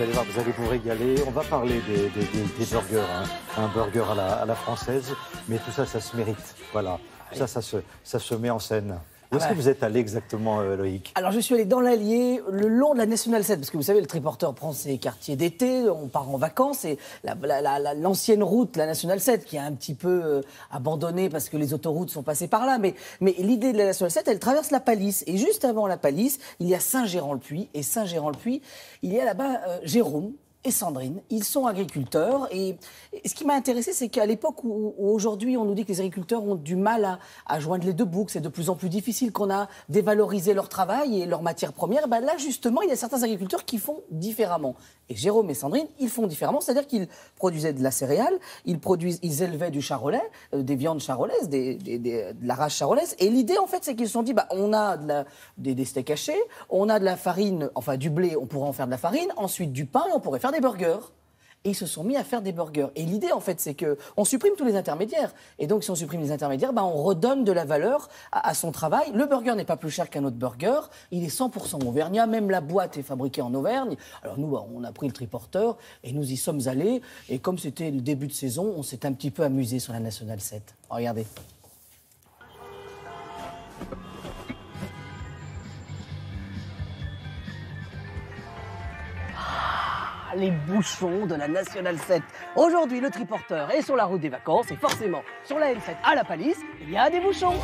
vous allez voir, vous allez vous régaler. On va parler des burgers, hein. Un burger à la française, mais tout ça, ça se mérite. Voilà, ça se met en scène. Où est-ce que vous êtes allé exactement, Loïc? Alors, je suis allé dans l'Allier, le long de la Nationale 7, parce que vous savez, le triporteur prend ses quartiers d'été, on part en vacances, et l'ancienne route, la Nationale 7, qui est un petit peu abandonnée parce que les autoroutes sont passées par là, mais l'idée de la Nationale 7, elle traverse la Palisse, et juste avant la Palisse, il y a Saint-Gérand-le-Puy, et Saint-Gérand-le-Puy, il y a là-bas Jérôme et Sandrine, ils sont agriculteurs, et ce qui m'a intéressé, c'est qu'à l'époque où aujourd'hui on nous dit que les agriculteurs ont du mal à joindre les deux bouts, que c'est de plus en plus difficile, qu'on a dévalorisé leur travail et leurs matières premières, ben là justement il y a certains agriculteurs qui font différemment. Et Jérôme et Sandrine, ils font différemment, c'est-à-dire qu'ils produisaient de la céréale, ils élevaient du charolais, des viandes charolaises, de la race charolaise, et l'idée en fait c'est qu'ils se sont dit, bah, on a des steaks hachés, on a de la farine, enfin du blé, on pourrait en faire de la farine, ensuite du pain et on pourrait faire des burgers. Et ils se sont mis à faire des burgers. Et l'idée, en fait, c'est qu'on supprime tous les intermédiaires. Et donc, si on supprime les intermédiaires, ben, on redonne de la valeur à son travail. Le burger n'est pas plus cher qu'un autre burger. Il est 100% auvergnat. Même la boîte est fabriquée en Auvergne. Alors, nous, on a pris le triporteur et nous y sommes allés. Et comme c'était le début de saison, on s'est un petit peu amusé sur la Nationale 7. Regardez. Les bouchons de la Nationale 7. Aujourd'hui, le triporteur est sur la route des vacances et forcément, sur la N7 à la Palisse, il y a des bouchons.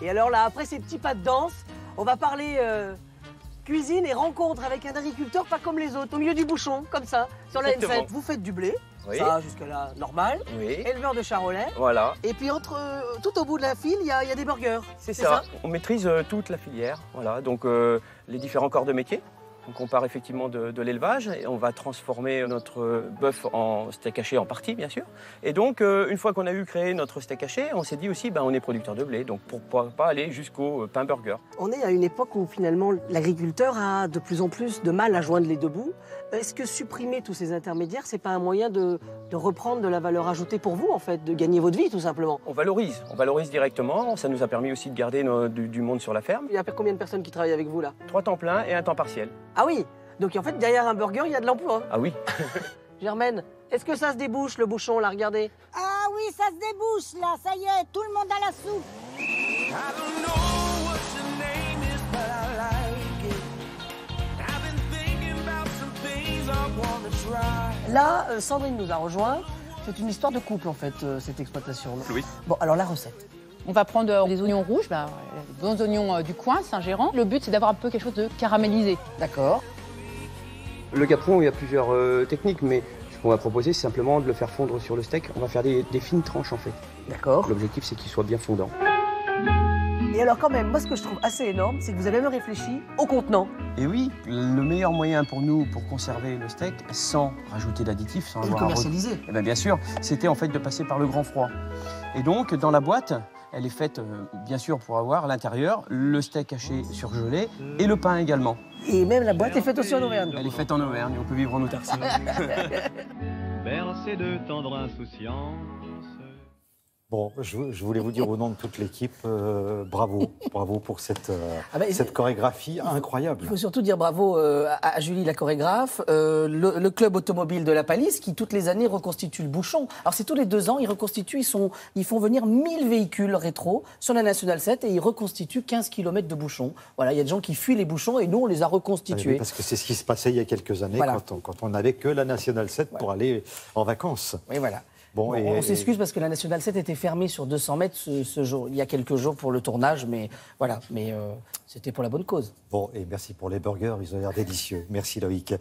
Et alors là, après ces petits pas de danse, on va parler cuisine et rencontre avec un agriculteur pas comme les autres, au milieu du bouchon, comme ça, sur la N7. Vous faites du blé, oui. Ça jusqu'à là, normal, oui. Éleveur de charolais. Voilà. Et puis tout au bout de la file, il y a des burgers. C'est ça. On maîtrise toute la filière, voilà, donc les différents corps de métier. Donc on part effectivement de l'élevage et on va transformer notre bœuf en steak haché en partie, bien sûr. Et donc, une fois qu'on a eu créé notre steak haché, on s'est dit aussi, on est producteur de blé, donc pourquoi pas aller jusqu'au pain burger. On est à une époque où finalement l'agriculteur a de plus en plus de mal à joindre les deux bouts. Est-ce que supprimer tous ces intermédiaires, c'est pas un moyen de reprendre de la valeur ajoutée pour vous, en fait, de gagner votre vie, tout simplement? On valorise directement. Ça nous a permis aussi de garder du monde sur la ferme. Il y a combien de personnes qui travaillent avec vous, là? 3 temps plein et 1 temps partiel. Ah oui, donc en fait, derrière un burger, il y a de l'emploi. Ah oui. Germaine, est-ce que ça se débouche, le bouchon, là, regardez? Ah oui, ça se débouche, là, ça y est, tout le monde a la soupe. Là, Sandrine nous a rejoint. C'est une histoire de couple, en fait, cette exploitation. Oui. Bon, alors la recette. On va prendre des oignons rouges, les bons oignons du coin, Saint-Gérand. Le but, c'est d'avoir un peu quelque chose de caramélisé. D'accord. Le capron, il y a plusieurs techniques, mais ce qu'on va proposer, c'est simplement de le faire fondre sur le steak. On va faire des fines tranches, en fait. D'accord. L'objectif, c'est qu'il soit bien fondant. Et alors quand même, moi ce que je trouve assez énorme, c'est que vous avez même réfléchi au contenant. Et oui, le meilleur moyen pour nous pour conserver le steak sans rajouter d'additifs, sans Et le avoir commercialiser. Eh bien sûr, c'était en fait de passer par le grand froid. Et donc dans la boîte, elle est faite bien sûr pour avoir à l'intérieur le steak haché surgelé et le pain également. Et même la boîte est faite aussi en Auvergne. Elle est faite en Auvergne, on peut vivre en autarcie. Bercé de tendre insouciance. Bon, je voulais vous dire au nom de toute l'équipe, bravo pour cette chorégraphie incroyable. Il faut surtout dire bravo à Julie, la chorégraphe, le club automobile de la Palisse, qui toutes les années reconstitue le bouchon. Alors c'est tous les 2 ans, ils reconstituent, ils font venir 1000 véhicules rétro sur la Nationale 7 et ils reconstituent 15 km de bouchons. Voilà, il y a des gens qui fuient les bouchons et nous, on les a reconstitués. Oui, parce que c'est ce qui se passait il y a quelques années, voilà. quand on n'avait que la Nationale 7 pour aller en vacances. Oui, voilà. Bon, on s'excuse parce que la Nationale 7 était fermée sur 200 mètres ce jour, il y a quelques jours pour le tournage, mais voilà, c'était pour la bonne cause. Bon, et merci pour les burgers, ils ont l'air délicieux. Merci Loïc.